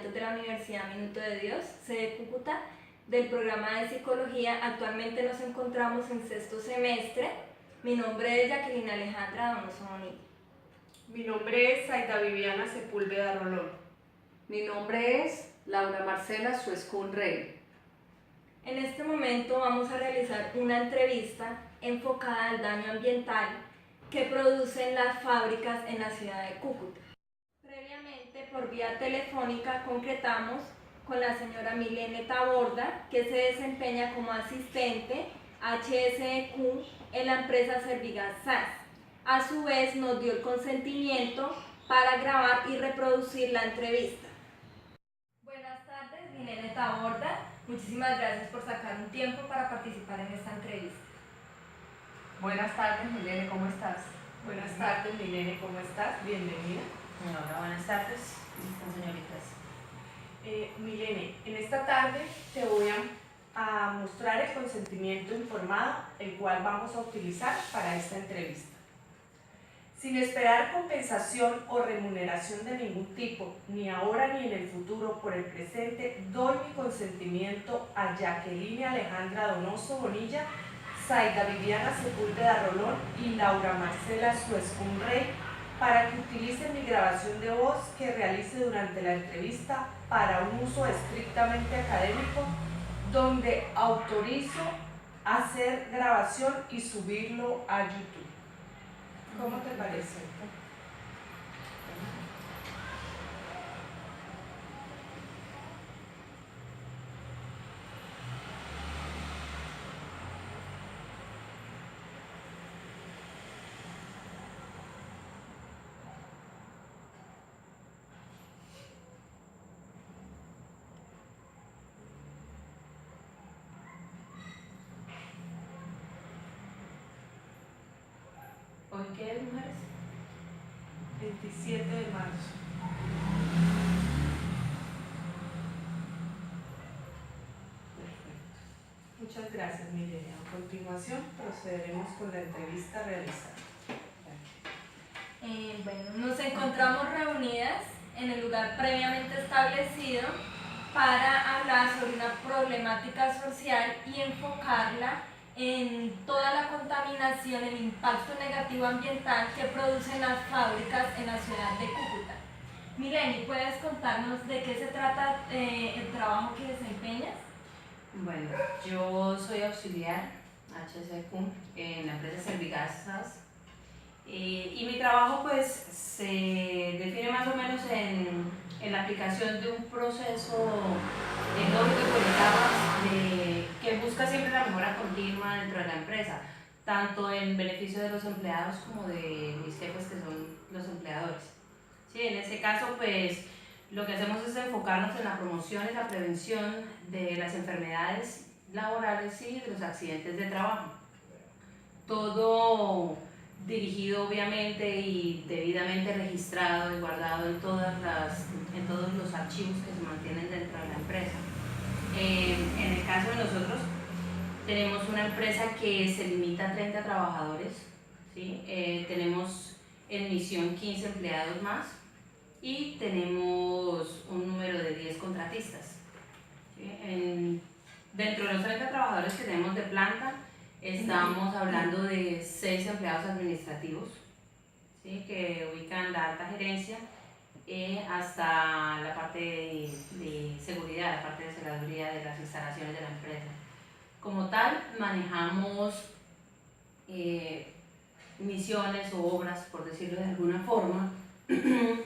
estudiantes de la Universidad Minuto de Dios, sede Cúcuta, del programa de Psicología. Actualmente nos encontramos en sexto semestre. Mi nombre es Jacqueline Alejandra Donoso Bonilla. Mi nombre es Zaida Viviana Sepúlveda Rolón. Mi nombre es Laura Marcela Suescún Rey. En este momento vamos a realizar una entrevista enfocada al daño ambiental que producen las fábricas en la ciudad de Cúcuta. Previamente, por vía telefónica, concretamos con la señora Milene Taborda, que se desempeña como asistente HSEQ en la empresa Servigas SAS. A su vez, nos dio el consentimiento para grabar y reproducir la entrevista. Buenas tardes, Milene Taborda. Muchísimas gracias por sacar un tiempo para participar en esta entrevista. Buenas tardes, Milene, ¿cómo estás? Buenas tardes, Milene, ¿cómo estás? Bienvenida. Hola, buenas tardes, señoritas. Milene, en esta tarde te voy a mostrar el consentimiento informado, el cual vamos a utilizar para esta entrevista. Sin esperar compensación o remuneración de ningún tipo, ni ahora ni en el futuro, por el presente, doy mi consentimiento a Jacqueline Alejandra Donoso Bonilla, Zaida Viviana Sepúlveda Rolón y Laura Marcela Suescún Rey para que utilicen mi grabación de voz que realice durante la entrevista para un uso estrictamente académico, donde autorizo hacer grabación y subirlo a YouTube. ¿Cómo te parece? ¿Hoy qué es, mujeres? 27 de marzo. Perfecto. Muchas gracias, Milene. A continuación procederemos con la entrevista realizada. Bueno, nos encontramos reunidas en el lugar previamente establecido para hablar sobre una problemática social y enfocarla en toda la contaminación, el impacto negativo ambiental que producen las fábricas en la ciudad de Cúcuta. Milene, ¿puedes contarnos de qué se trata el trabajo que desempeñas? Bueno, yo soy auxiliar HSEQ en la empresa Servigas SAS y mi trabajo pues se define más o menos en la aplicación de un proceso lógico y por etapas que busca siempre la mejora continua dentro de la empresa, tanto en beneficio de los empleados como de mis jefes que son los empleadores. Sí, en este caso pues lo que hacemos es enfocarnos en la promoción y la prevención de las enfermedades laborales y de los accidentes de trabajo. Todo dirigido obviamente y debidamente registrado y guardado en todos los archivos que se mantienen dentro de la empresa. En el caso de nosotros, tenemos una empresa que se limita a 30 trabajadores, ¿sí? Tenemos en misión 15 empleados más y tenemos un número de 10 contratistas. ¿Sí? Dentro de los 30 trabajadores que tenemos de planta, estamos hablando de 6 empleados administrativos, ¿sí? Que ubican la alta gerencia hasta la parte de seguridad, la parte de celaduría de las instalaciones de la empresa. Como tal, manejamos misiones o obras, por decirlo de alguna forma,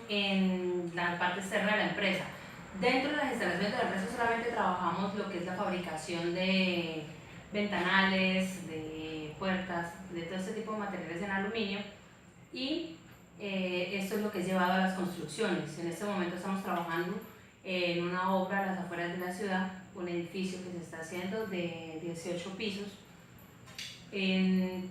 en la parte externa de la empresa. Dentro de las instalaciones de la empresa solamente trabajamos lo que es la fabricación de ventanales, de puertas, de todo este tipo de materiales en aluminio y esto es lo que es llevado a las construcciones. En este momento estamos trabajando en una obra a las afueras de la ciudad, un edificio que se está haciendo de 18 pisos.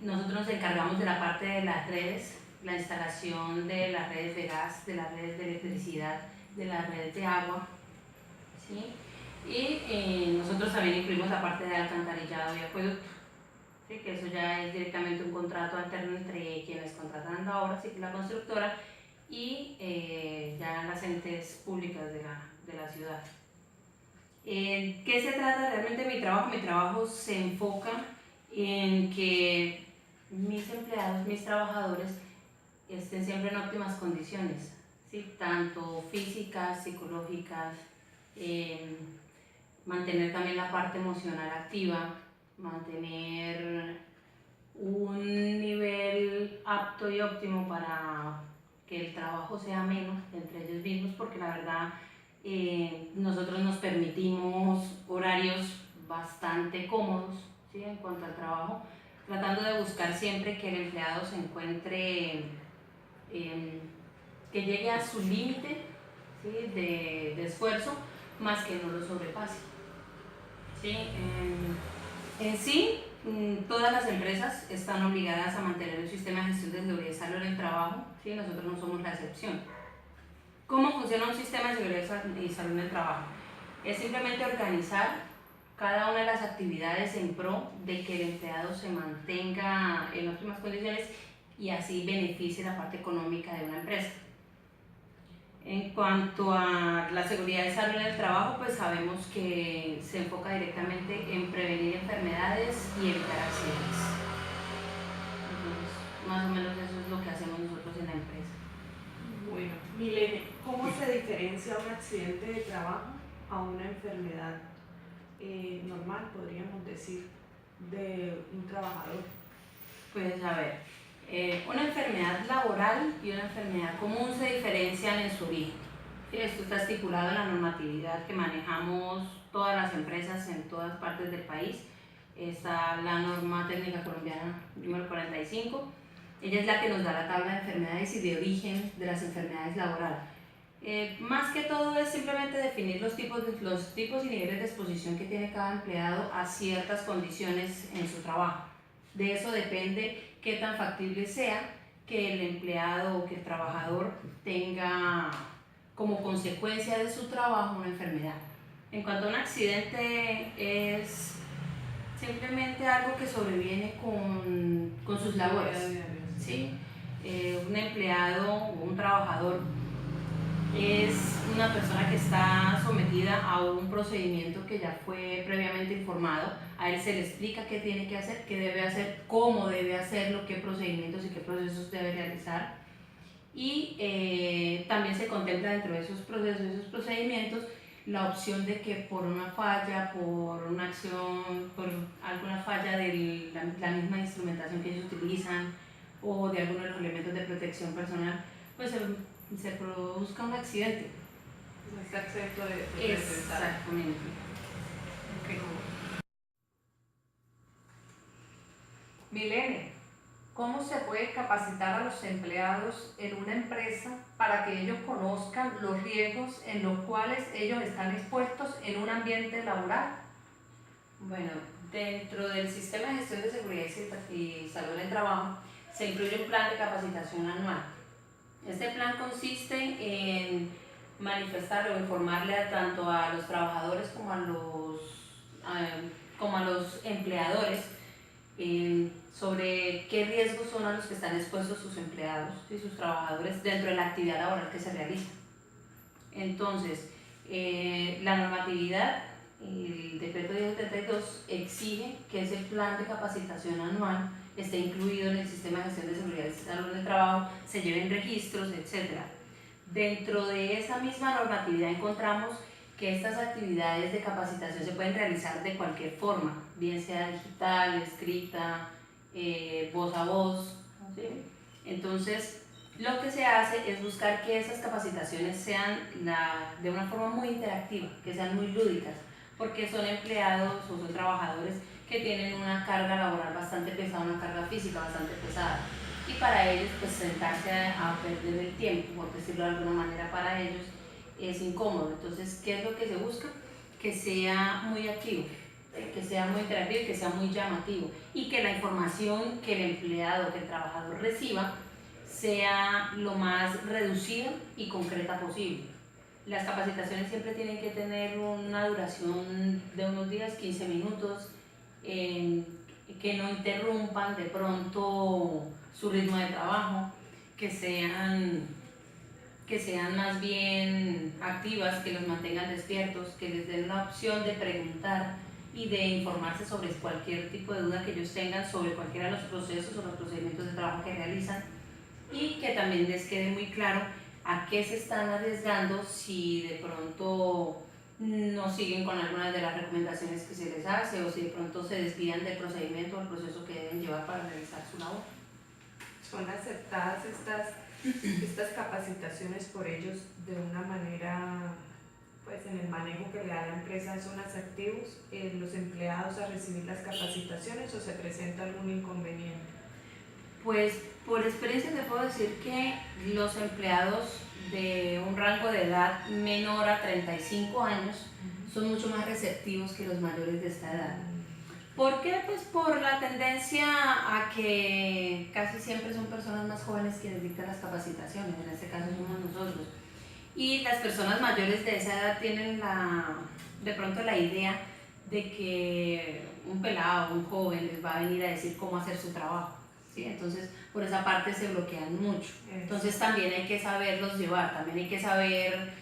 Nosotros nos encargamos de la parte de las redes, la instalación de las redes de gas, de las redes de electricidad, de las redes de agua, ¿sí? Y nosotros también incluimos la parte de alcantarillado y acueducto, ¿sí? Que eso ya es directamente un contrato alterno entre quienes contratan la obra, así que la constructora, y ya las entes públicas de la ciudad. ¿En qué se trata realmente mi trabajo? Mi trabajo se enfoca en que mis empleados, mis trabajadores, estén siempre en óptimas condiciones, ¿sí? Tanto físicas, psicológicas, mantener también la parte emocional activa, mantener un nivel apto y óptimo para que el trabajo sea ameno entre ellos mismos, porque la verdad nosotros nos permitimos horarios bastante cómodos, ¿sí? En cuanto al trabajo, tratando de buscar siempre que el empleado se encuentre, que llegue a su límite, ¿sí? de esfuerzo, más que no lo sobrepase. ¿Sí? En sí, todas las empresas están obligadas a mantener un sistema de gestión de seguridad y salud en el trabajo, ¿sí? Nosotros no somos la excepción. ¿Cómo funciona un sistema de seguridad y salud en el trabajo? Es simplemente organizar cada una de las actividades en pro de que el empleado se mantenga en óptimas condiciones y así beneficie la parte económica de una empresa. En cuanto a la seguridad y salud en el trabajo, pues sabemos que se enfoca directamente en prevenir enfermedades y evitar accidentes. Entonces, más o menos eso es lo que hacemos nosotros en la empresa. Bueno, Milene, ¿cómo se diferencia un accidente de trabajo a una enfermedad normal, podríamos decir, de un trabajador? Pues a ver, una enfermedad laboral y una enfermedad común se diferencian en su origen. ¿Sí? Esto está estipulado en la normatividad que manejamos todas las empresas en todas partes del país. Está la norma técnica colombiana número 45. Ella es la que nos da la tabla de enfermedades y de origen de las enfermedades laborales. Más que todo es simplemente definir los tipos y niveles de exposición que tiene cada empleado a ciertas condiciones en su trabajo. De eso depende qué tan factible sea que el empleado o que el trabajador tenga como consecuencia de su trabajo una enfermedad. En cuanto a un accidente, es simplemente algo que sobreviene con sus labores. ¿Sí? Un empleado o un trabajador es una persona que está sometida a un procedimiento que ya fue previamente informado. A él se le explica qué tiene que hacer, qué debe hacer, cómo debe hacerlo, qué procedimientos y qué procesos debe realizar. Y también se contempla dentro de esos procesos y esos procedimientos la opción de que por una falla, por una acción, por alguna falla de la misma instrumentación que ellos utilizan o de algunos de los elementos de protección personal, pues se produzca un accidente. No está exento de presentar. Exactamente. Okay. Milene, ¿cómo se puede capacitar a los empleados en una empresa para que ellos conozcan los riesgos en los cuales ellos están expuestos en un ambiente laboral? Bueno, dentro del sistema de gestión de seguridad y salud en el trabajo se incluye un plan de capacitación anual. Este plan consiste en manifestar o informarle tanto a los trabajadores como a los empleadores sobre qué riesgos son a los que están expuestos sus empleados y sus trabajadores dentro de la actividad laboral que se realiza. Entonces, la normatividad, el decreto 1072, exige que ese plan de capacitación anual esté incluido en el sistema de gestión de seguridad y salud del trabajo, se lleven registros, etc. Dentro de esa misma normatividad encontramos que estas actividades de capacitación se pueden realizar de cualquier forma, bien sea digital, escrita, voz a voz, ¿sí? Entonces, lo que se hace es buscar que esas capacitaciones sean de una forma muy interactiva, que sean muy lúdicas, porque son empleados o son trabajadores que tienen una carga laboral bastante pesada, una carga física bastante pesada. Y para ellos, pues sentarse a perder el tiempo, por decirlo de alguna manera, para ellos es incómodo. Entonces, ¿qué es lo que se busca? Que sea muy activo, que sea muy interactivo y que sea muy llamativo. Y que la información que el empleado, que el trabajador reciba, sea lo más reducida y concreta posible. Las capacitaciones siempre tienen que tener una duración de unos 10, 15 minutos, que no interrumpan de pronto su ritmo de trabajo, que sean que sean más bien activas, que los mantengan despiertos, que les den la opción de preguntar y de informarse sobre cualquier tipo de duda que ellos tengan sobre cualquiera de los procesos o los procedimientos de trabajo que realizan, y que también les quede muy claro a qué se están arriesgando si de pronto no siguen con algunas de las recomendaciones que se les hace, o si de pronto se desvían del procedimiento o el proceso que deben llevar para realizar su labor. ¿Son aceptadas estas capacitaciones por ellos de una manera, pues en el manejo que le da la empresa, son asertivos los empleados a recibir las capacitaciones, o se presenta algún inconveniente? Pues por experiencia te puedo decir que los empleados de un rango de edad menor a 35 años son mucho más receptivos que los mayores de esta edad. ¿Por qué? Pues por la tendencia a que casi siempre son personas más jóvenes quienes dictan las capacitaciones, en este caso somos nosotros. Y las personas mayores de esa edad tienen de pronto la idea de que un pelado, un joven les va a venir a decir cómo hacer su trabajo, ¿sí? Entonces por esa parte se bloquean mucho. Entonces también hay que saberlos llevar, también hay que saber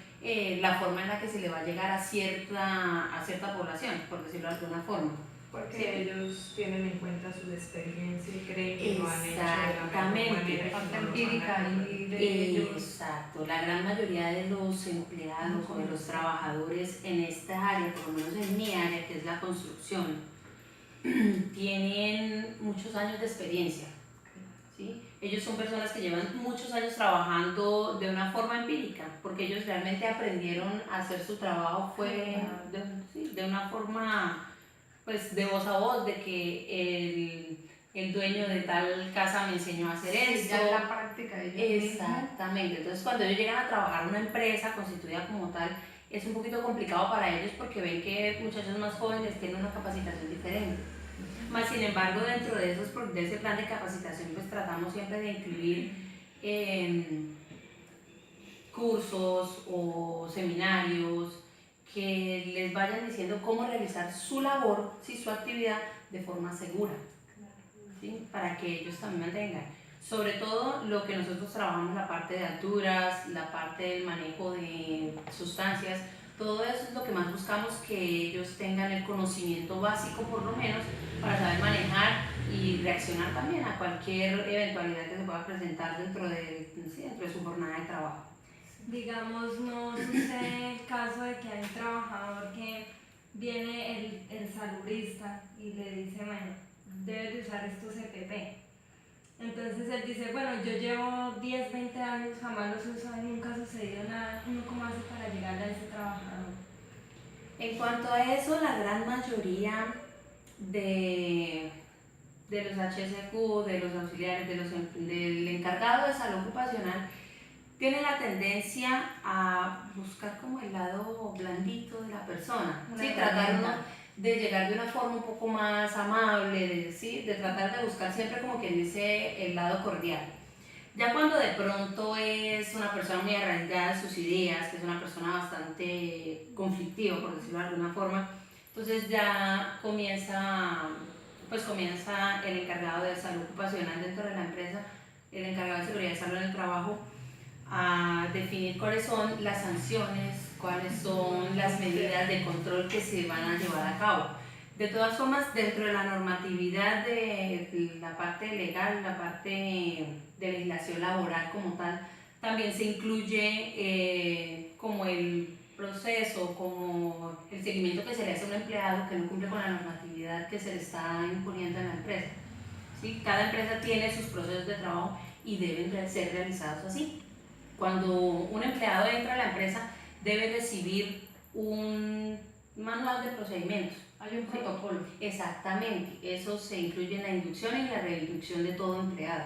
la forma en la que se le va a llegar a cierta población, por decirlo de alguna forma. Porque Sí. ellos tienen en cuenta su experiencia y creen que lo han hecho de la mejor Exactamente. manera. Parte empírica y de ellos. Exacto, la gran mayoría de los empleados o de los trabajadores en esta área, por lo menos en mi área, que es la construcción, tienen muchos años de experiencia, ¿sí? Ellos son personas que llevan muchos años trabajando de una forma empírica, porque ellos realmente aprendieron a hacer su trabajo de una forma, pues, de voz a voz, de que el dueño de tal casa me enseñó a hacer esto. Ya es la práctica de ellos mismos. Exactamente. Entonces cuando ellos llegan a trabajar en una empresa constituida como tal, es un poquito complicado para ellos porque ven que muchachos más jóvenes tienen una capacitación diferente. Más sin embargo, dentro de ese plan de capacitación, pues tratamos siempre de incluir cursos o seminarios que les vayan diciendo cómo realizar su labor, sí, su actividad de forma segura, ¿sí? Para que ellos también mantengan. Sobre todo lo que nosotros trabajamos, la parte de alturas, la parte del manejo de sustancias, todo eso es lo que más buscamos, que ellos tengan el conocimiento básico por lo menos para saber manejar y reaccionar también a cualquier eventualidad que se pueda presentar dentro de su jornada de trabajo. Digamos, no sucede el caso de que hay un trabajador que viene el salubrista y le dice, bueno, debes de usar estos EPP. Entonces él dice, bueno, yo llevo 10, 20 años, jamás los uso y nunca ha sucedido nada. ¿Uno cómo hace para llegar a ese trabajador? En cuanto a eso, la gran mayoría de los HSQ, de los auxiliares, del encargado de salud ocupacional, tiene la tendencia a buscar como el lado blandito de la persona, ¿sí? Tratar de llegar de una forma un poco más amable, de tratar de buscar siempre como quien dice el lado cordial. Ya cuando de pronto es una persona muy arraigada en sus ideas, que es una persona bastante conflictiva, por decirlo de alguna forma, entonces ya comienza el encargado de salud ocupacional dentro de la empresa, el encargado de seguridad y salud en el trabajo, a definir cuáles son las sanciones, cuáles son las medidas de control que se van a llevar a cabo. De todas formas, dentro de la normatividad de la parte legal, la parte de legislación laboral como tal, también se incluye como el proceso, como el seguimiento que se le hace a un empleado que no cumple con la normatividad que se le está imponiendo en la empresa, ¿sí? Cada empresa tiene sus procesos de trabajo y deben ser realizados así. Cuando un empleado entra a la empresa, debe recibir un manual de procedimientos. Hay un protocolo. Exactamente, eso se incluye en la inducción y la reinducción de todo empleado,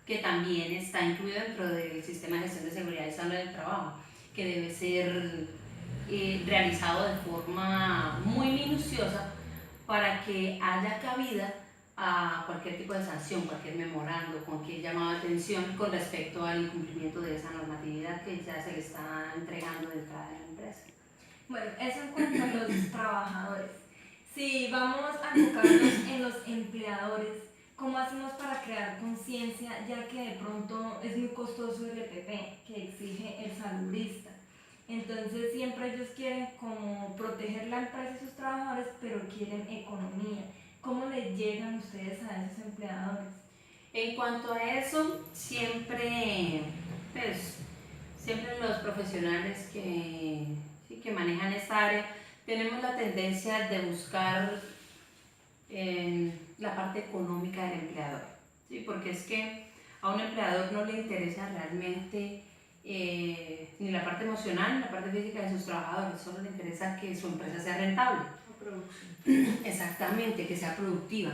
que también está incluido dentro del sistema de gestión de seguridad y salud del trabajo, que debe ser realizado de forma muy minuciosa para que haya cabida a cualquier tipo de sanción, cualquier memorando, cualquier llamado de atención con respecto al incumplimiento de esa normatividad que ya se le está entregando de entrada de la empresa. Bueno, eso en cuanto a los trabajadores. Si vamos a enfocarnos en los empleadores, ¿Cómo hacemos para crear conciencia, ya que de pronto es muy costoso el EPP que exige el saludista? Entonces siempre ellos quieren como proteger la empresa y sus trabajadores, pero quieren economía. ¿Cómo les llegan ustedes a esos empleadores? En cuanto a eso, siempre, pues, siempre los profesionales que, sí, que manejan esta área tenemos la tendencia de buscar la parte económica del empleador, ¿sí? Porque es que a un empleador no le interesa realmente ni la parte emocional ni la parte física de sus trabajadores, solo le interesa que su empresa sea rentable. Exactamente, que sea productiva.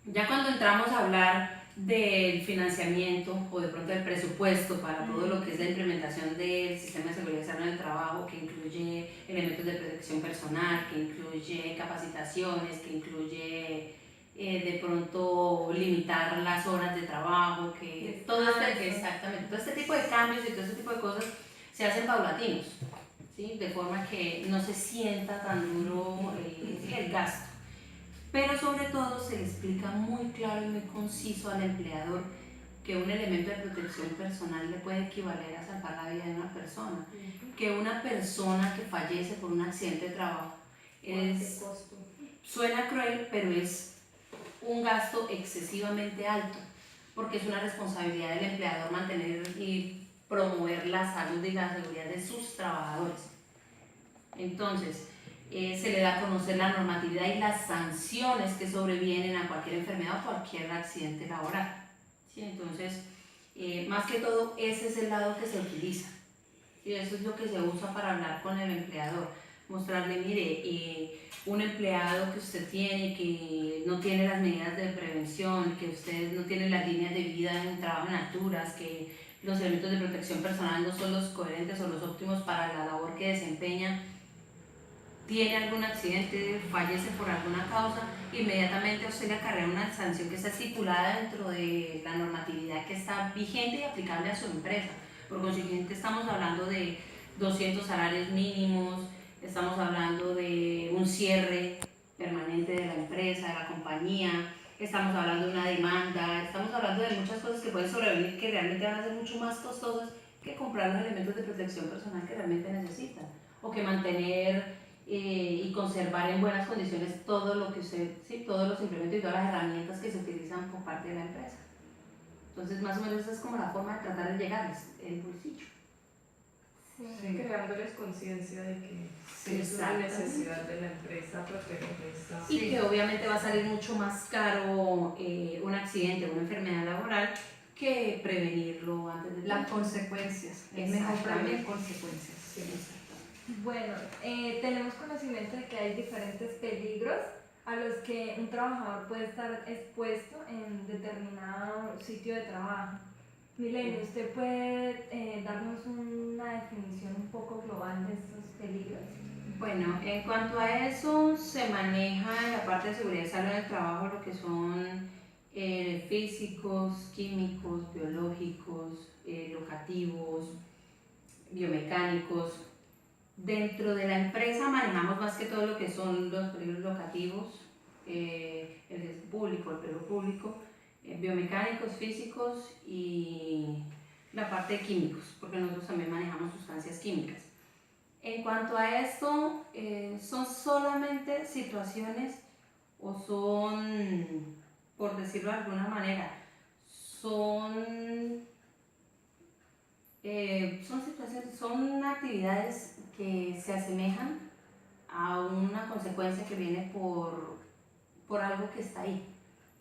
Ya cuando entramos a hablar del financiamiento o de pronto del presupuesto para todo lo que es la implementación del sistema de seguridad y salud en el trabajo, que incluye elementos de protección personal, que incluye capacitaciones, que incluye de pronto limitar las horas de trabajo, que todo exactamente, todo este tipo de cambios y todo este tipo de cosas se hacen paulatinos, ¿sí? De forma que no se sienta tan duro el gasto. Pero sobre todo se le explica muy claro y muy conciso al empleador que un elemento de protección personal le puede equivaler a salvar la vida de una persona. Que una persona que fallece por un accidente de trabajo suena cruel, pero es un gasto excesivamente alto, porque es una responsabilidad del empleador mantener y promover la salud y la seguridad de sus trabajadores. Entonces, se le da a conocer la normatividad y las sanciones que sobrevienen a cualquier enfermedad o cualquier accidente laboral, ¿sí? Entonces, más que todo, ese es el lado que se utiliza, ¿sí? Eso es lo que se usa para hablar con el empleador, mostrarle, mire, un empleado que usted tiene que no tiene las medidas de prevención, que usted no tiene las líneas de vida en trabajo en alturas, que los elementos de protección personal no son los coherentes o los óptimos para la labor que desempeña, tiene algún accidente, fallece por alguna causa, inmediatamente a usted le acarrea una sanción que está estipulada dentro de la normatividad que está vigente y aplicable a su empresa. Por consiguiente, estamos hablando de 200 salarios mínimos, estamos hablando de un cierre permanente de la empresa, de la compañía, estamos hablando de una demanda, estamos hablando de muchas cosas que pueden sobrevenir que realmente van a ser mucho más costosas que comprar los elementos de protección personal que realmente necesitan, o que mantener y conservar en buenas condiciones todo lo que usted, sí, todos los implementos y todas las herramientas que se utilizan por parte de la empresa. Entonces, más o menos esa es como la forma de tratar de llegarles, el bolsillo. Sí, creándoles conciencia de que es una necesidad de la empresa proteger esta. Y que obviamente va a salir mucho más caro un accidente o una enfermedad laboral que prevenirlo antes de Las consecuencias, es mejor prevenir consecuencias. Sí. Bueno, tenemos conocimiento de que hay diferentes peligros a los que un trabajador puede estar expuesto en determinado sitio de trabajo. Milene, ¿usted puede darnos una definición un poco global de estos peligros? Bueno, en cuanto a eso, se maneja en la parte de seguridad y salud del trabajo lo que son físicos, químicos, biológicos, locativos, biomecánicos. Dentro de la empresa manejamos más que todo lo que son los peligros locativos, el riesgo público, el peligro público, biomecánicos, físicos y la parte de químicos, porque nosotros también manejamos sustancias químicas. En cuanto a esto, son solamente situaciones o son, por decirlo de alguna manera, son situaciones, son actividades que se asemejan a una consecuencia que viene por algo que está ahí.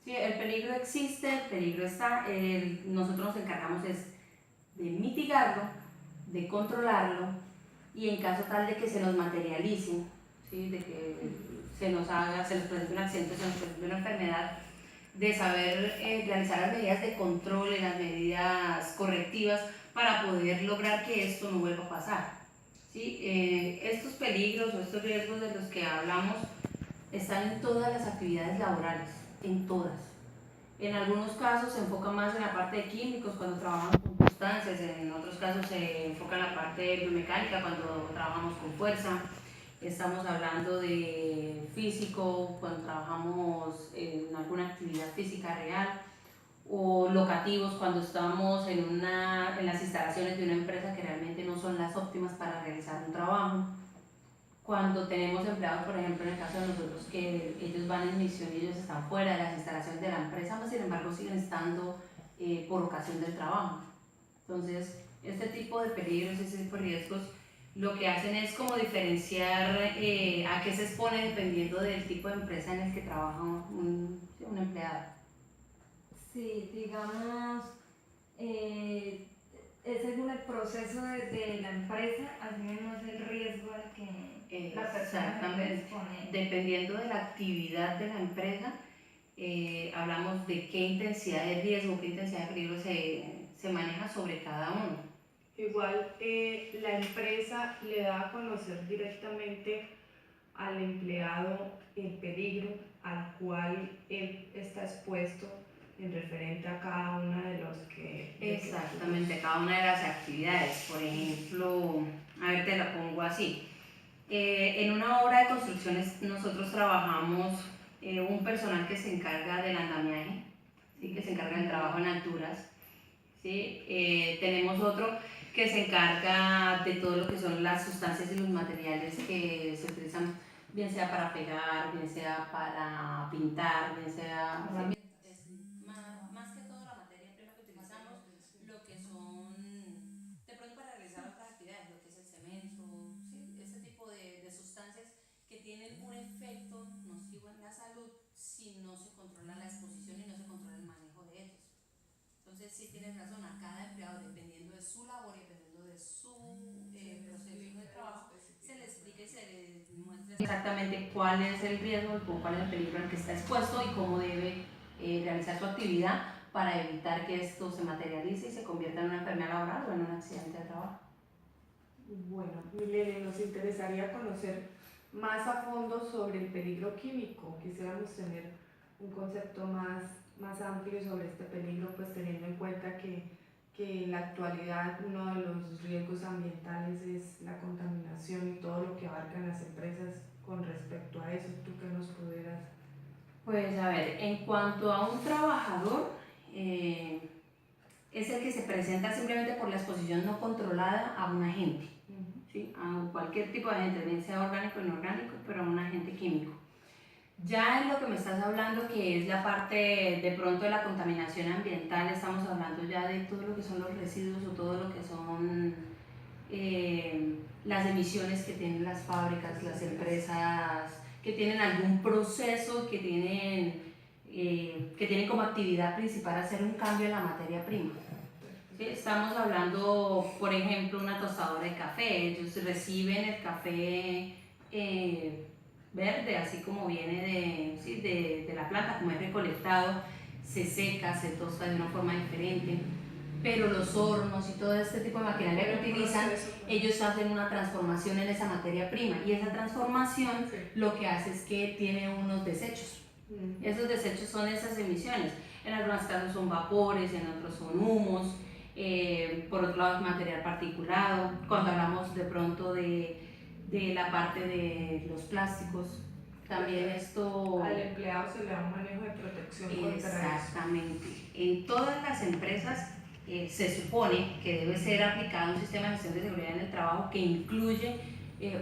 Sí, el peligro existe, el peligro está, nosotros nos encargamos es de mitigarlo, de controlarlo y en caso tal de que se nos materialice, ¿sí? De que se nos presente un accidente, se nos presente una enfermedad, de saber realizar las medidas de control y las medidas correctivas para poder lograr que esto no vuelva a pasar. ¿Sí? Estos peligros o estos riesgos de los que hablamos están en todas las actividades laborales, en todas. En algunos casos se enfoca más en la parte de químicos cuando trabajamos con sustancias, en otros casos se enfoca en la parte biomecánica cuando trabajamos con fuerza, estamos hablando de físico, cuando trabajamos en alguna actividad física real, o locativos, cuando estamos en las instalaciones de una empresa que realmente no son las óptimas para realizar un trabajo. Cuando tenemos empleados, por ejemplo, en el caso de nosotros, que ellos van en misión y ellos están fuera de las instalaciones de la empresa, mas sin embargo siguen estando por ocasión del trabajo. Entonces, este tipo de peligros, este tipo de riesgos, lo que hacen es como diferenciar a qué se expone dependiendo del tipo de empresa en el que trabaja un empleado. Sí, digamos, es según el proceso de la empresa, así mismo es el riesgo al que la persona se puede exponer. Dependiendo de la actividad de la empresa, hablamos de qué intensidad de riesgo, qué intensidad de peligro se maneja sobre cada uno. Igual la empresa le da a conocer directamente al empleado el peligro al cual él está expuesto en referente a cada una de los que... Exactamente, cada una de las actividades. Por ejemplo, a ver, te la pongo así. En una obra de construcciones nosotros trabajamos un personal que se encarga del andamiaje, ¿sí? Que se encarga del trabajo en alturas. ¿Sí? Tenemos otro que se encarga de todo lo que son las sustancias y los materiales que se utilizan, bien sea para pegar, bien sea para pintar, bien sea... Más que todo la materia prima que utilizamos, lo que son, de pronto para realizar otras actividades, lo que es el cemento, ¿sí? Ese tipo de sustancias que tienen un efecto nocivo en la salud si no se controla la exposición y no se controla el manejo de ellos. Entonces sí tienes razón, a cada empleado, dependiendo de su labor y dependiendo de su proceso de trabajo, se le explica y se le muestra exactamente cuál es el riesgo, cuál es el peligro al que está expuesto y cómo debe realizar su actividad para evitar que esto se materialice y se convierta en una enfermedad laboral o en un accidente de trabajo. Bueno, Milene, nos interesaría conocer más a fondo sobre el peligro químico. Quisiéramos tener un concepto más amplio sobre este peligro, pues teniendo en cuenta que en la actualidad uno de los riesgos ambientales es la contaminación y todo lo que abarcan las empresas con respecto a eso. ¿Tú qué nos pudieras? Pues a ver, en cuanto a un trabajador, es el que se presenta simplemente por la exposición no controlada a un agente, ¿sí? A cualquier tipo de agente, bien sea orgánico o inorgánico, pero a un agente químico. Ya en lo que me estás hablando, que es la parte de pronto de la contaminación ambiental, estamos hablando ya de todo lo que son los residuos o todo lo que son las emisiones que tienen las fábricas, las empresas que tienen algún proceso, que tienen como actividad principal hacer un cambio en la materia prima. ¿Sí? Estamos hablando, por ejemplo, una tostadora de café. Ellos reciben el café verde, así como viene de la planta, como es recolectado, se seca, se tosta de una forma diferente. Pero los hornos y todo este tipo de maquinaria que utilizan, ellos hacen una transformación en esa materia prima y esa transformación lo que hace es que tiene unos desechos. Esos desechos son esas emisiones. En algunos casos son vapores, en otros son humos, por otro lado es material particulado. Cuando hablamos de pronto de la parte de los plásticos, también esto... Al empleado se le da un manejo de protección contra eso. Exactamente. En todas las empresas se supone que debe ser aplicado un sistema de gestión de seguridad en el trabajo que incluye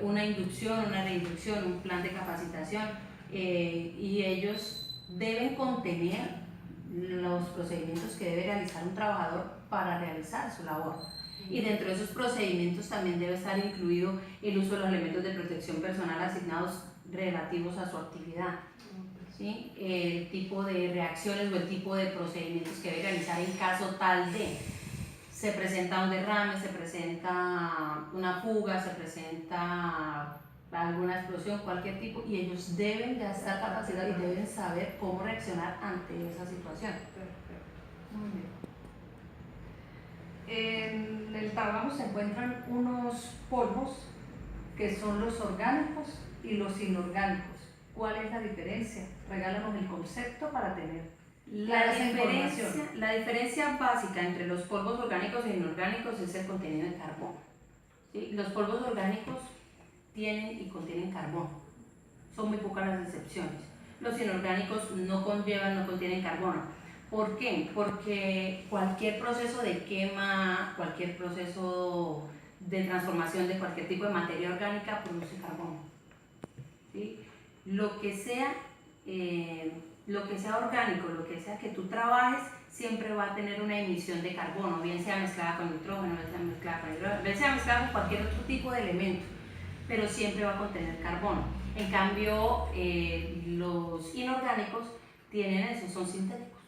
una inducción, una reinducción, un plan de capacitación y ellos deben contener los procedimientos que debe realizar un trabajador para realizar su labor. Y dentro de esos procedimientos también debe estar incluido el uso de los elementos de protección personal asignados relativos a su actividad. ¿Sí? El tipo de reacciones o el tipo de procedimientos que debe realizar en caso tal de se presenta un derrame, se presenta una fuga, se presenta alguna explosión, cualquier tipo, y ellos deben ya estar capacitados y deben saber cómo reaccionar ante esa situación. Muy bien. En el trabajo se encuentran unos polvos que son los orgánicos y los inorgánicos. ¿Cuál es la diferencia? Regálanos el concepto para tener la diferencia básica entre los polvos orgánicos e inorgánicos es el contenido de carbono. ¿Sí? Los polvos orgánicos tienen y contienen carbono. Son muy pocas las excepciones. Los inorgánicos no contienen carbono. ¿Por qué? Porque cualquier proceso de quema, cualquier proceso de transformación de cualquier tipo de materia orgánica produce carbono. ¿Sí? Lo que sea orgánico, lo que sea que tú trabajes, siempre va a tener una emisión de carbono, bien sea mezclada con nitrógeno, bien sea mezclada con hidrógeno, bien sea mezclada con cualquier otro tipo de elemento, pero siempre va a contener carbono. En cambio, los inorgánicos tienen eso, son sintéticos.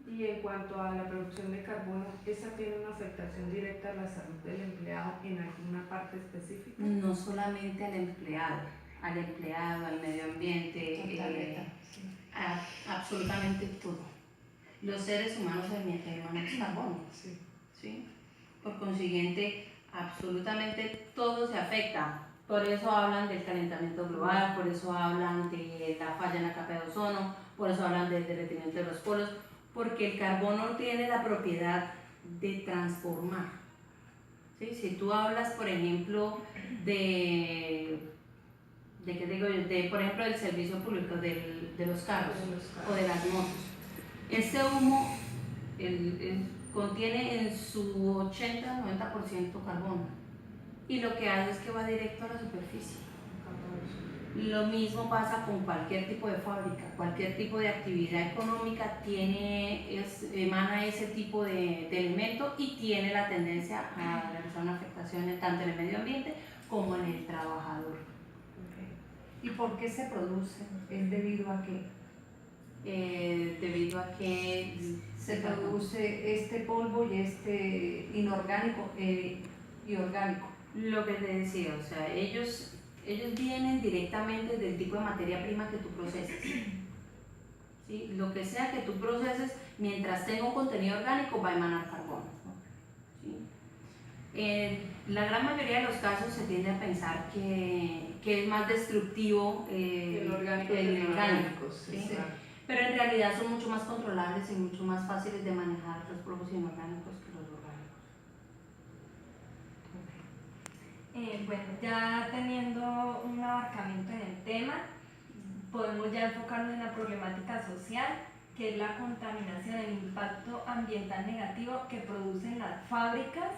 Y en cuanto a la producción de carbono, ¿esa tiene una afectación directa a la salud del empleado en alguna parte específica? No solamente al empleado, al medio ambiente, absolutamente todo. Los seres humanos emanamos carbono, Sí. ¿sí? Por consiguiente, absolutamente todo se afecta. Por eso hablan del calentamiento global, por eso hablan de la falla en la capa de ozono, por eso hablan del derretimiento de los polos, porque el carbono tiene la propiedad de transformar. ¿Sí? Si tú hablas, por ejemplo, por ejemplo, del servicio público, de los carros o de las motos, este humo contiene en su 80-90% carbono, y lo que hace es que va directo a la superficie. Lo mismo pasa con cualquier tipo de fábrica, cualquier tipo de actividad económica emana ese tipo de elemento y tiene la tendencia a realizar una afectación tanto en el medio ambiente como en el trabajador. ¿Y por qué se produce? ¿Es debido a qué? Debido a que Se produce este polvo y este inorgánico y orgánico. lo que te decía, o sea, ellos vienen directamente del tipo de materia prima que tú proceses. ¿Sí? Lo que sea que tú proceses, mientras tenga un contenido orgánico, va a emanar carbono. ¿Sí? En la gran mayoría de los casos se tiende a pensar que es más destructivo El orgánico que el orgánico. sí. ¿Sí? Pero en realidad son mucho más controlables y mucho más fáciles de manejar los polvos inorgánicos que los orgánicos. Bueno, ya teniendo un abarcamiento en el tema, podemos ya enfocarnos en la problemática social, que es la contaminación, el impacto ambiental negativo que producen las fábricas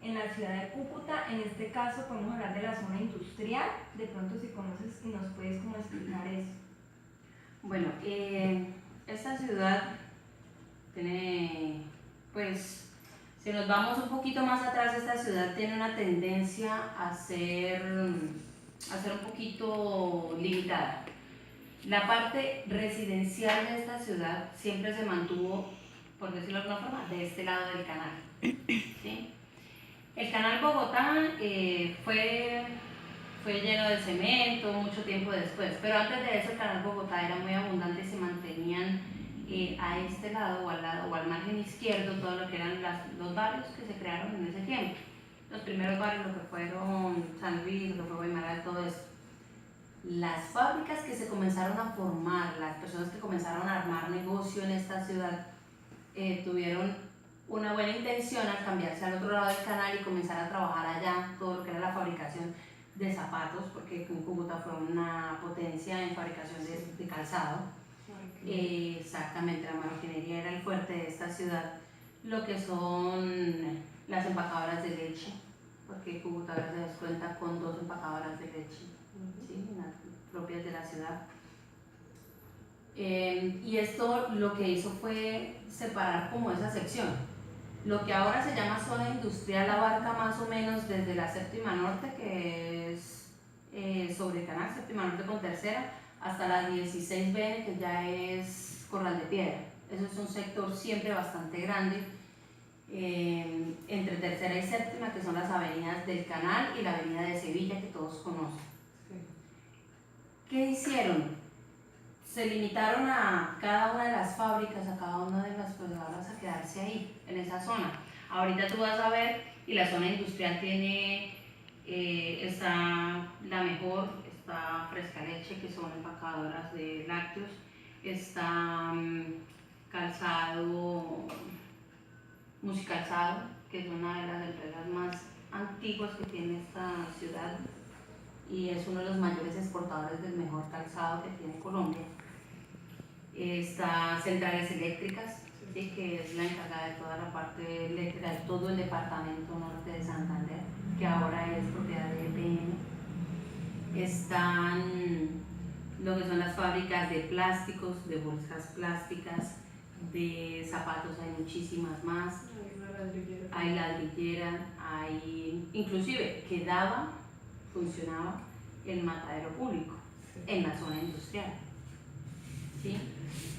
en la ciudad de Cúcuta. En este caso podemos hablar de la zona industrial. De pronto, si conoces y nos puedes como explicar eso. Bueno, esta ciudad tiene, pues, si nos vamos un poquito más atrás, esta ciudad tiene una tendencia a ser un poquito limitada. La parte residencial de esta ciudad siempre se mantuvo, por decirlo de alguna forma, de este lado del canal. ¿Sí? El canal Bogotá fue lleno de cemento mucho tiempo después, pero antes de eso el canal Bogotá era muy abundante y se mantenían a este lado o al margen izquierdo todo lo que eran los barrios que se crearon en ese tiempo. Los primeros barrios, lo que fueron San Luis, lo que fue Guaymaral, todo eso. Las fábricas que se comenzaron a formar, las personas que comenzaron a armar negocio en esta ciudad, tuvieron una buena intención al cambiarse al otro lado del canal y comenzar a trabajar allá todo lo que era la fabricación de zapatos, porque Cúcuta fue una potencia en fabricación de calzado. Exactamente, la marroquinería era el fuerte de esta ciudad. Lo que son las empacadoras de leche, porque Cúcuta ahora se das cuenta con 2 empacadoras de leche, ¿sí? Propias de la ciudad. Y esto lo que hizo fue separar como esa sección. Lo que ahora se llama zona industrial abarca más o menos desde la séptima norte, que es sobre el canal, séptima norte con tercera, hasta la 16BN, que ya es Corral de Piedra. Eso es un sector siempre bastante grande, entre tercera y séptima, que son las avenidas del canal y la avenida de Sevilla, que todos conocen. ¿Qué hicieron? Se limitaron a cada una de las fábricas, a cada una de las procesadoras a quedarse ahí, en esa zona. Ahorita tú vas a ver, y la zona industrial está la mejor, está Fresca Leche, que son empacadoras de lácteos, está Musicalzado, que es una de las empresas más antiguas que tiene esta ciudad. y es uno de los mayores exportadores del mejor calzado que tiene Colombia. Está Centrales Eléctricas, ¿sí? Que es la encargada de toda la parte eléctrica de todo el departamento norte de Santander, que ahora es propiedad de EPM. Están lo que son las fábricas de plásticos, de bolsas plásticas, de zapatos, hay muchísimas más. Hay ladrillera, hay, inclusive funcionaba el matadero público en la zona industrial. ¿Sí?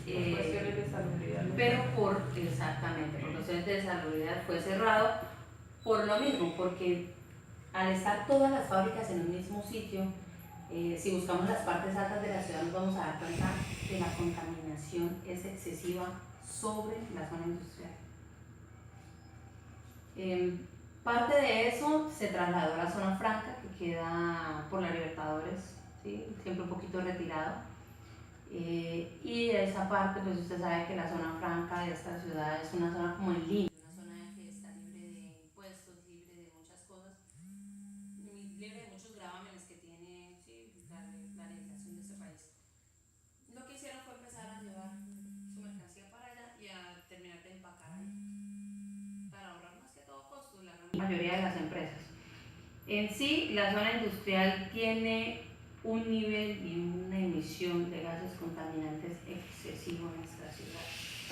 Por cuestiones de salubridad. Pero exactamente, por cuestiones de salubridad fue cerrado por lo mismo, porque al estar todas las fábricas en un mismo sitio, si buscamos las partes altas de la ciudad nos vamos a dar cuenta que la contaminación es excesiva sobre la zona industrial. Parte de eso se trasladó a la zona franca, que queda por la Libertadores, ¿sí? Siempre un poquito retirado. Y de esa parte, pues usted sabe que la zona franca de esta ciudad es una zona como en línea, una zona que está libre de impuestos, libre de muchas cosas, libre de muchos gravámenes que tiene, sí, la legislación de este país. Lo que hicieron fue empezar a llevar su mercancía para allá y a terminar de empacar ahí, para ahorrar más que todo costos, la gran mayoría de las empresas. En sí, la zona industrial tiene un nivel y una emisión de gases contaminantes excesivo en nuestra ciudad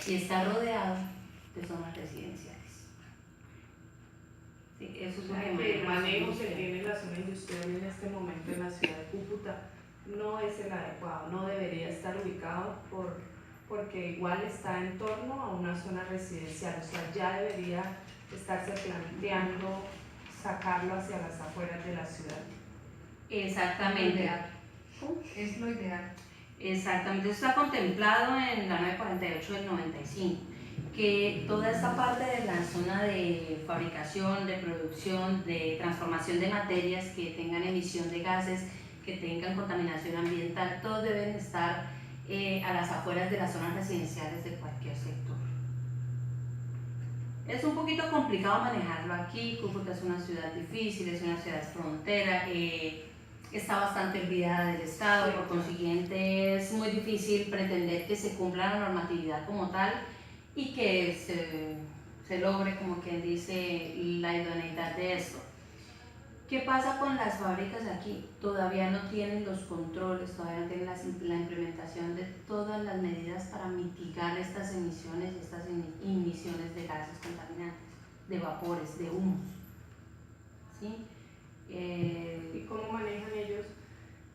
y está rodeado de zonas residenciales. Sí, eso es lo que el manejo que tiene la zona industrial en este momento en la ciudad de Cúcuta no es el adecuado, no debería estar ubicado porque igual está en torno a una zona residencial, o sea, ya debería estarse planteando sacarlo hacia las afueras de la ciudad. Exactamente. Es lo ideal. Exactamente, eso está contemplado en la 948 del 95, que toda esta parte de la zona de fabricación, de producción, de transformación de materias que tengan emisión de gases, que tengan contaminación ambiental, todos deben estar a las afueras de las zonas residenciales de cualquier sector. Es un poquito complicado manejarlo aquí. Cúcuta es una ciudad difícil, es una ciudad frontera, está bastante olvidada del Estado, por consiguiente es muy difícil pretender que se cumpla la normatividad como tal y que se logre, como quien dice, la idoneidad de esto. ¿Qué pasa con las fábricas aquí? Todavía no tienen los controles, todavía no tienen la implementación de todas las medidas para mitigar estas emisiones de gases contaminantes, de vapores, de humos. ¿Sí? ¿Y cómo manejan ellos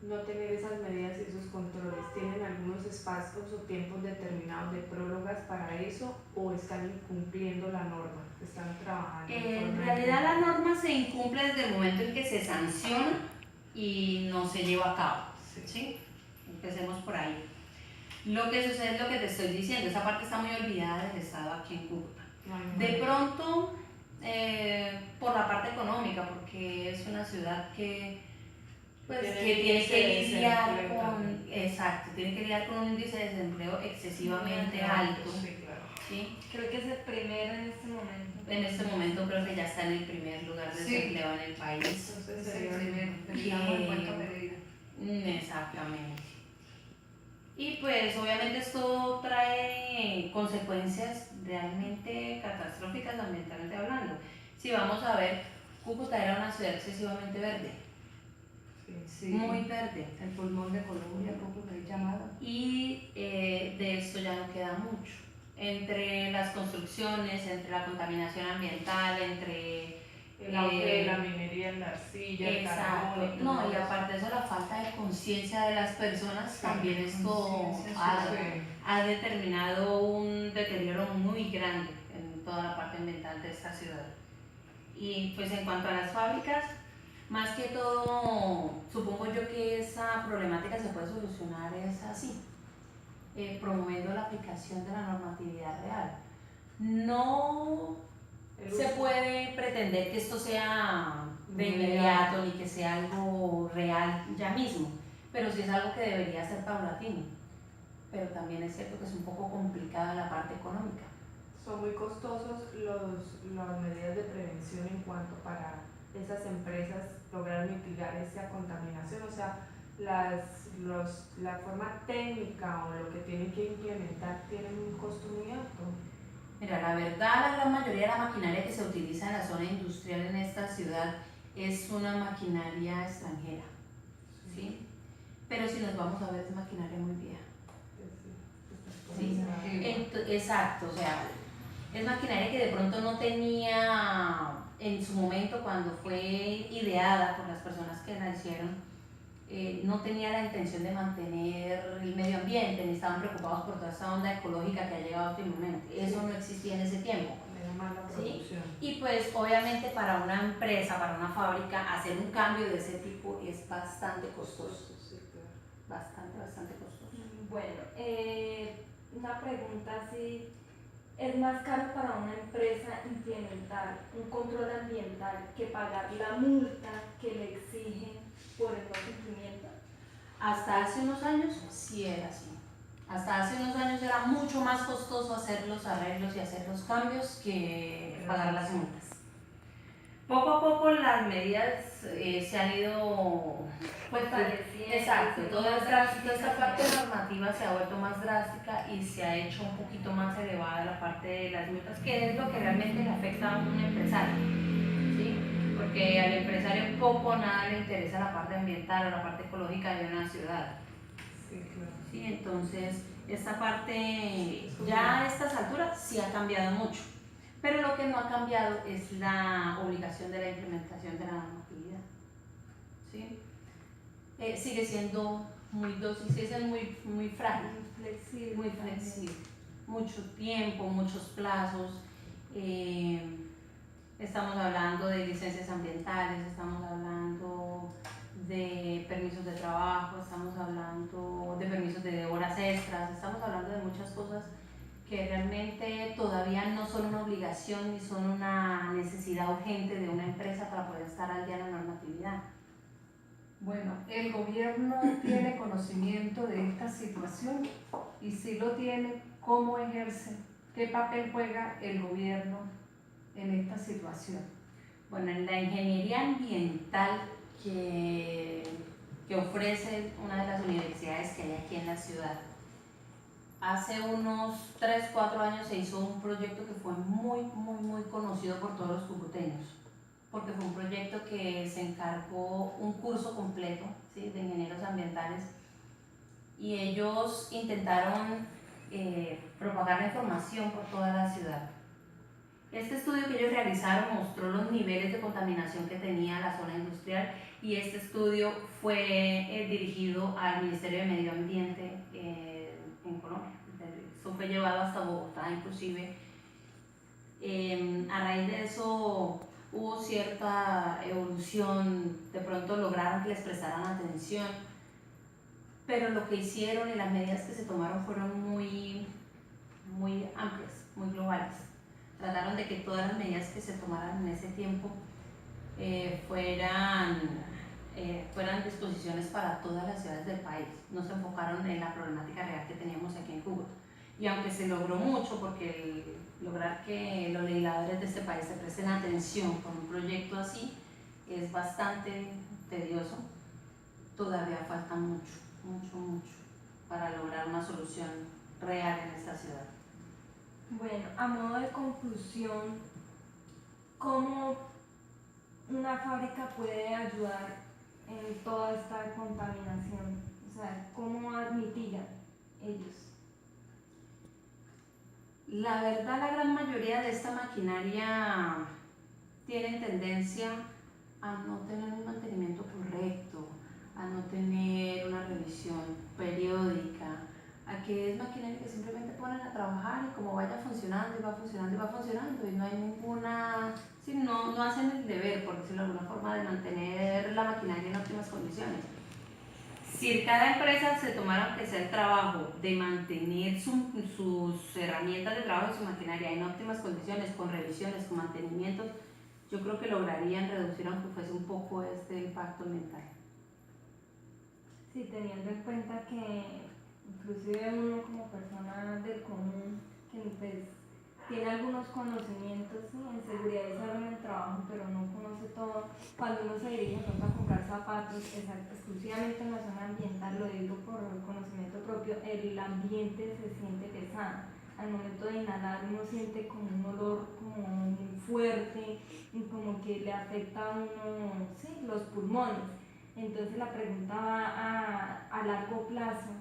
no tener esas medidas y esos controles? ¿Tienen algunos espacios o tiempos determinados de prólogas para eso o están incumpliendo la norma? ¿Están trabajando? En realidad la norma se incumple desde el momento en que se sanciona y no se lleva a cabo. ¿Sí? Empecemos por ahí. Lo que sucede es lo que te estoy diciendo, esa parte está muy olvidada del Estado aquí en Cúcuta. De pronto, por la parte económica, porque es una ciudad que tiene que lidiar con, tiene que lidiar con un índice de desempleo excesivamente alto. Sí, claro. ¿Sí? Creo que es el primero en este momento. En este momento creo que ya está en el primer lugar de desempleo en el país. Entonces Es el sería primero. Terminamos en Puerto Pereira. Exactamente. Y pues obviamente esto trae consecuencias realmente catastróficas ambientalmente hablando. Si vamos a ver, Cúcuta era una ciudad excesivamente verde, Sí. muy verde, El pulmón de Colombia, poco que he llamado. y de esto ya no queda mucho. Entre las construcciones, entre la contaminación ambiental, entre el auge de la minería en la arcilla, el carbón. exacto, no, y aparte de eso la falta de conciencia de las personas, también esto ha determinado un deterioro muy grande en toda la parte ambiental de esta ciudad. Y pues en cuanto a las fábricas, más que todo, supongo yo que esa problemática se puede solucionar es así, promoviendo la aplicación de la normatividad real. No se puede pretender que esto sea de inmediato ni que sea algo real ya mismo, pero sí es algo que debería ser paulatino. Pero también es cierto que es un poco complicada la parte económica. Son muy costosos las medidas de prevención en cuanto para esas empresas lograr mitigar esa contaminación? O sea, la forma técnica o lo que tienen que implementar tienen un costo muy alto. Mira, la verdad, la gran mayoría de la maquinaria que se utiliza en la zona industrial en esta ciudad es una maquinaria extranjera, ¿sí? Pero si nos vamos a ver, es maquinaria muy vieja. Sí, exacto, o sea, es maquinaria que de pronto no tenía en su momento cuando fue ideada por las personas que la hicieron, no tenía la intención de mantener el medio ambiente, ni estaban preocupados por toda esta onda ecológica que ha llegado últimamente. Eso no existía en ese tiempo. Era más la producción. ¿Sí? Y pues obviamente para una empresa, para una fábrica, hacer un cambio de ese tipo es bastante costoso. Bastante costoso. Bueno, una pregunta así, ¿es más caro para una empresa implementar un control ambiental que pagar la multa que le exigen por el no cumplimiento? Hasta hace unos años sí era así. Hasta hace unos años era mucho más costoso hacer los arreglos y hacer los cambios que pagar las multas. Poco a poco las medidas se han ido Fortaleciendo. exacto, toda esta parte normativa se ha vuelto más drástica y se ha hecho un poquito más elevada la parte de las multas, que es lo que realmente le afecta a un empresario, ¿sí? Porque al empresario poco o nada le interesa la parte ambiental o la parte ecológica de una ciudad. Sí, claro. Sí, entonces esta parte ya a estas alturas sí ha cambiado mucho. Pero lo que no ha cambiado es la obligación de la implementación de la normatividad. ¿Sí? Sigue siendo muy dócil, sigue siendo muy frágil, Muy flexible. muy flexible. Mucho tiempo, muchos plazos. Estamos hablando de licencias ambientales, estamos hablando de permisos de trabajo, estamos hablando de permisos de horas extras, estamos hablando de muchas cosas que realmente todavía no son una obligación ni son una necesidad urgente de una empresa para poder estar al día en la normatividad. Bueno, el gobierno tiene conocimiento de esta situación y si lo tiene, ¿cómo ejerce? ¿Qué papel juega el gobierno en esta situación? Bueno, en la ingeniería ambiental que ofrece una de las universidades que hay aquí en la ciudad, hace unos 3, 4 años se hizo un proyecto que fue muy conocido por todos los cucuteños, porque fue un proyecto que se encargó un curso completo, ¿sí?, de ingenieros ambientales, y ellos intentaron propagar la información por toda la ciudad. Este estudio que ellos realizaron mostró los niveles de contaminación que tenía la zona industrial, y este estudio fue dirigido al Ministerio de Medio Ambiente en Colombia. Eso fue llevado hasta Bogotá inclusive. A raíz de eso hubo cierta evolución, de pronto lograron que les prestaran atención, pero lo que hicieron y las medidas que se tomaron fueron muy amplias, muy globales. Trataron de que todas las medidas que se tomaran en ese tiempo fueran disposiciones para todas las ciudades del país. No se enfocaron en la problemática real que teníamos aquí en Cuba. Y aunque se logró mucho, porque lograr que los legisladores de este país se presten atención con un proyecto así es bastante tedioso, todavía falta mucho para lograr una solución real en esta ciudad. Bueno, a modo de conclusión, ¿cómo una fábrica puede ayudar en toda esta contaminación? O sea, ¿cómo mitigan ellos? La verdad, la gran mayoría de esta maquinaria tienen tendencia a no tener un mantenimiento correcto, a no tener una revisión periódica, a que es maquinaria que simplemente ponen a trabajar y como vaya funcionando y va funcionando y va funcionando, y no hay ninguna, sí, no hacen el deber, por decirlo de alguna forma, de mantener la maquinaria en óptimas condiciones. Si cada empresa se tomara, aunque sea el trabajo, de mantener sus herramientas de trabajo y su maquinaria en óptimas condiciones, con revisiones, con mantenimientos, yo creo que lograrían reducir, aunque fuese un poco, este impacto ambiental. Sí, teniendo en cuenta que inclusive uno como persona del común, que pues tiene algunos conocimientos, ¿sí?, en seguridad y salud en el trabajo, pero no conoce todo cuando uno se dirige de pronto a comprar zapatos exclusivamente en la zona ambiental, lo digo por conocimiento propio, el ambiente se siente pesado. Al momento de inhalar uno siente como un olor como muy fuerte y como que le afecta a uno, sí, los pulmones. Entonces la pregunta va a largo plazo.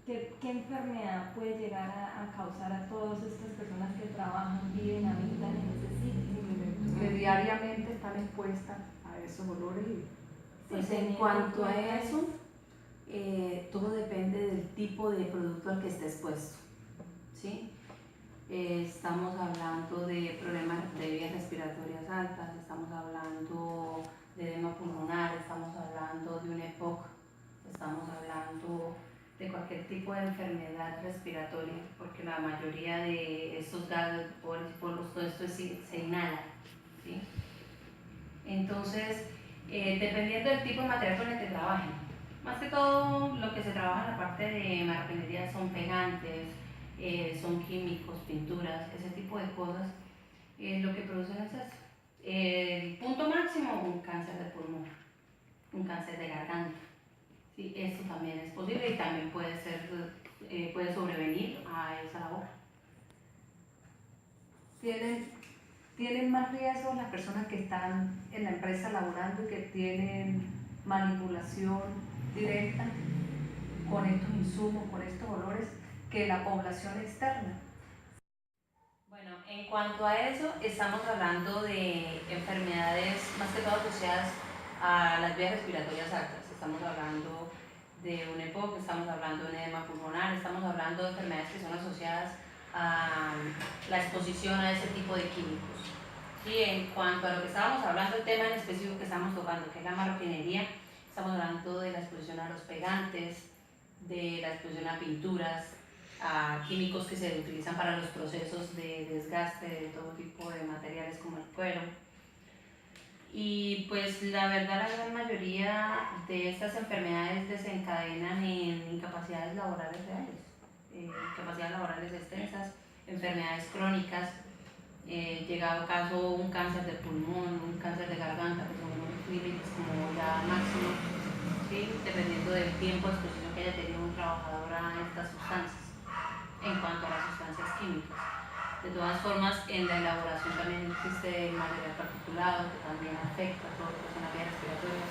¿Qué enfermedad puede llegar a causar a todas estas personas que trabajan, viven, habitan en ese sitio? Que diariamente están expuestas a esos olores. Pues en cuanto a eso, todo depende del tipo de producto al que esté expuesto, ¿sí? Estamos hablando de problemas de vías respiratorias altas, estamos hablando de edema pulmonar, estamos hablando de un EPOC, estamos hablando de cualquier tipo de enfermedad respiratoria, porque la mayoría de estos gases, vapores y polvos, todo esto se inhala, ¿sí? Entonces, dependiendo del tipo de material con el que trabajen, más que todo lo que se trabaja en la parte de marroquinería son pegantes, son químicos, pinturas, ese tipo de cosas, lo que producen es eso. El punto máximo, un cáncer de pulmón, un cáncer de garganta. Sí, esto también es posible y también puede sobrevenir a esa labor. ¿Tienen más riesgo las personas que están en la empresa laborando y que tienen manipulación directa con estos insumos, con estos olores, que la población externa? Bueno, en cuanto a eso, estamos hablando de enfermedades más que todo asociadas a las vías respiratorias altas. Estamos hablando de un EPOC, estamos hablando de un edema pulmonar, estamos hablando de enfermedades que son asociadas a la exposición a ese tipo de químicos. Y en cuanto a lo que estábamos hablando, el tema en específico que estamos tocando, que es la marroquinería, estamos hablando de la exposición a los pegantes, de la exposición a pinturas, a químicos que se utilizan para los procesos de desgaste de todo tipo de materiales como el cuero. Y pues la verdad, la gran mayoría de estas enfermedades desencadenan en incapacidades laborales reales, incapacidades laborales extensas, enfermedades crónicas, llegado caso un cáncer de pulmón, un cáncer de garganta, que son unos límites como ya máximo, ¿sí? Dependiendo del tiempo de exposición que haya tenido un trabajador a estas sustancias, en cuanto a las sustancias químicas. De todas formas, en la elaboración también existe el material particulado que también afecta a todo lo que son las vías respiratorias.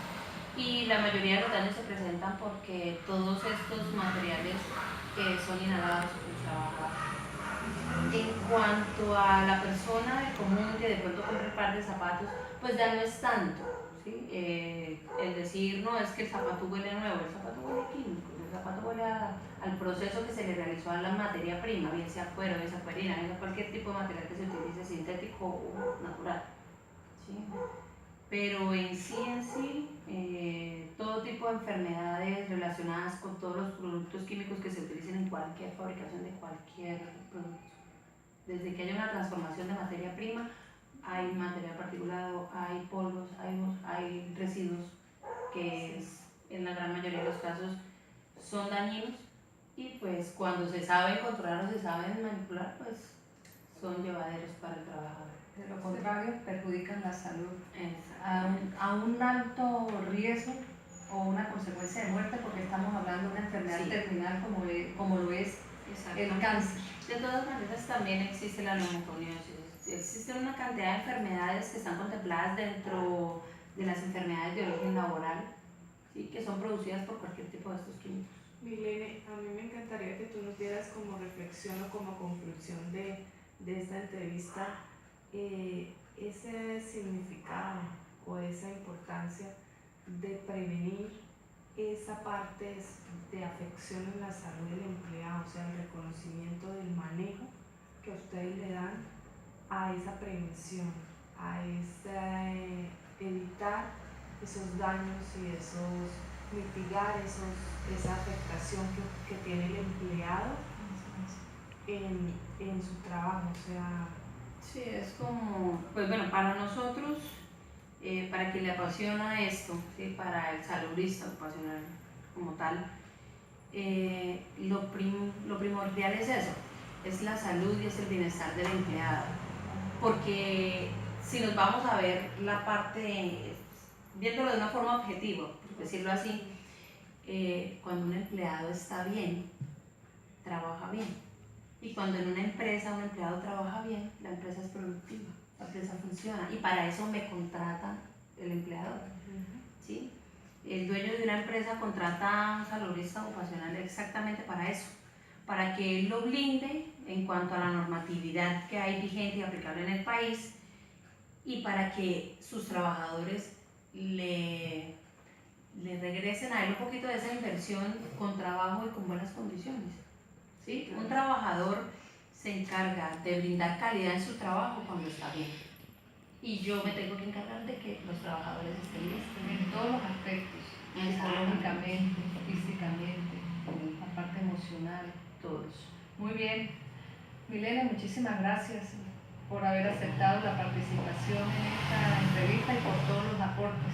Y la mayoría de los daños se presentan porque todos estos materiales son inhalados por trabajar. En cuanto a la persona del común que de pronto compra un par de zapatos, pues ya no es tanto, ¿sí? El decir, no, es que el zapato huele nuevo, el zapato huele químico, el zapato huele al proceso que se le realizó a la materia prima, bien sea cuero, bien sea cuerina, bien sea cualquier tipo de material que se utilice, sintético o natural, ¿sí? Pero en sí, todo tipo de enfermedades relacionadas con todos los productos químicos que se utilicen en cualquier fabricación de cualquier producto. Desde que haya una transformación de materia prima, hay material particulado, hay polvos, hay residuos que en la gran mayoría de los casos son dañinos y pues cuando se saben controlar o se saben manipular, pues son llevaderos para el trabajador. De lo contrario, perjudican la salud Exacto. a un alto riesgo o una consecuencia de muerte, porque estamos hablando de una enfermedad Sí. terminal como lo es el cáncer. De todas maneras, también existe la neumoconiosis. Existen una cantidad de enfermedades que están contempladas dentro de las enfermedades de origen laboral, ¿sí? Que son producidas por cualquier tipo de estos químicos. Milene, a mí me encantaría que tú nos dieras como reflexión o como conclusión de esta entrevista ese significado o esa importancia de prevenir esa parte de afección en la salud del empleado, o sea, el reconocimiento del manejo que ustedes le dan a esa prevención, a evitar esos daños y mitigar esa afectación que tiene el empleado en su trabajo, o sea. Sí, es como, pues bueno, para nosotros, para quien le apasiona esto, ¿sí? Para el saludista ocupacional como tal, lo primordial es eso, es la salud y es el bienestar del empleado. Porque si nos vamos a ver la parte viéndolo de una forma objetiva, por decirlo así, cuando un empleado está bien, trabaja bien. Y cuando en una empresa un empleado trabaja bien, la empresa es productiva, la empresa funciona. Y para eso me contrata el empleador. ¿Sí? El dueño de una empresa contrata a un saludista ocupacional exactamente para eso, para que él lo blinde en cuanto a la normatividad que hay vigente y aplicable en el país y para que sus trabajadores le regresen a él un poquito de esa inversión con trabajo y con buenas condiciones. ¿Sí? Un trabajador se encarga de brindar calidad en su trabajo cuando está bien. Y yo me tengo que encargar de que los trabajadores estén bien. En todos los aspectos, económicamente, físicamente, en la parte emocional, todo eso. Muy bien. Milena, muchísimas gracias por haber aceptado la participación en esta entrevista y por todos los aportes.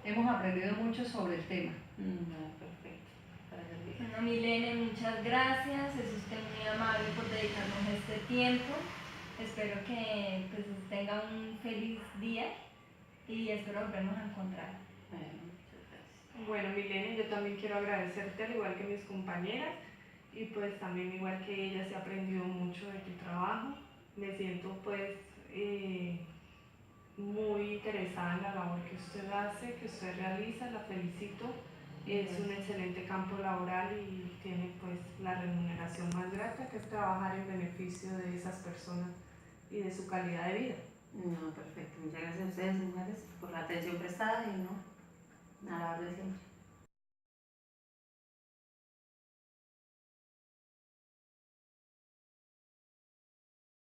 Hemos aprendido mucho sobre el tema. Perfecto. Para servir. Bueno, Milene, muchas gracias, es usted muy amable por dedicarnos este tiempo. Espero que pues, tenga un feliz día y espero volvernos a encontrar. Muchas gracias. Bueno, Milene, yo también quiero agradecerte, al igual que mis compañeras, y pues también igual que ellas he aprendido mucho de tu trabajo. Me siento pues muy interesada en la labor que usted hace, que usted realiza, la felicito. Es un excelente campo laboral y tiene pues la remuneración más grata, que es trabajar en beneficio de esas personas y de su calidad de vida. No, perfecto. Muchas gracias a ustedes, señores, por la atención prestada y no, a la orden siempre.